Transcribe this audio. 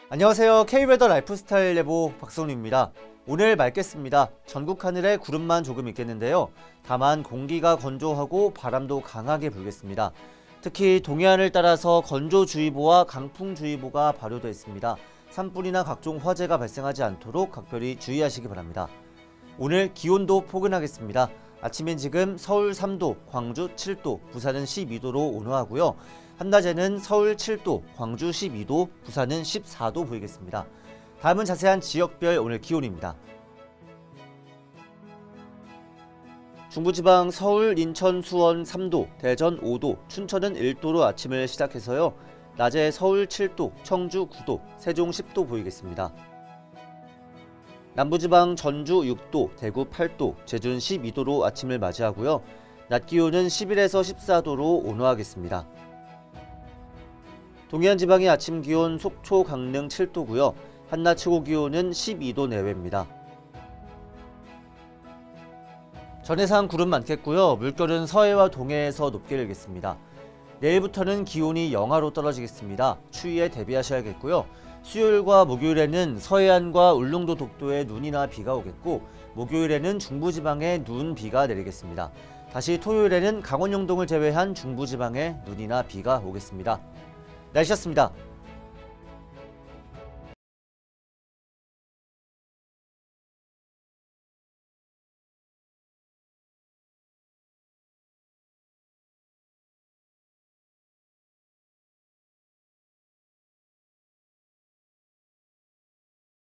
안녕하세요. K웨더 라이프스타일 예보 박성훈입니다. 오늘 맑겠습니다. 전국 하늘에 구름만 조금 있겠는데요. 다만 공기가 건조하고 바람도 강하게 불겠습니다. 특히 동해안을 따라서 건조주의보와 강풍주의보가 발효되어 있습니다. 산불이나 각종 화재가 발생하지 않도록 각별히 주의하시기 바랍니다. 오늘 기온도 포근하겠습니다. 아침엔 지금 서울 3도, 광주 7도, 부산은 12도로 온화하고요. 한낮에는 서울 7도, 광주 12도, 부산은 14도 보이겠습니다. 다음은 자세한 지역별 오늘 기온입니다. 중부지방 서울, 인천, 수원 3도, 대전 5도, 춘천은 1도로 아침을 시작해서요. 낮에 서울 7도, 청주 9도, 세종 10도 보이겠습니다. 남부지방 전주 6도, 대구 8도, 제주는 12도로 아침을 맞이하고요. 낮 기온은 11에서 14도로 온화하겠습니다. 동해안 지방의 아침 기온 속초, 강릉 7도고요. 한낮 최고 기온은 12도 내외입니다. 전해상 구름 많겠고요. 물결은 서해와 동해에서 높게 일겠습니다. 내일부터는 기온이 영하로 떨어지겠습니다. 추위에 대비하셔야겠고요. 수요일과 목요일에는 서해안과 울릉도 독도에 눈이나 비가 오겠고, 목요일에는 중부지방에 눈, 비가 내리겠습니다. 다시 토요일에는 강원 영동을 제외한 중부지방에 눈이나 비가 오겠습니다. 날씨였습니다.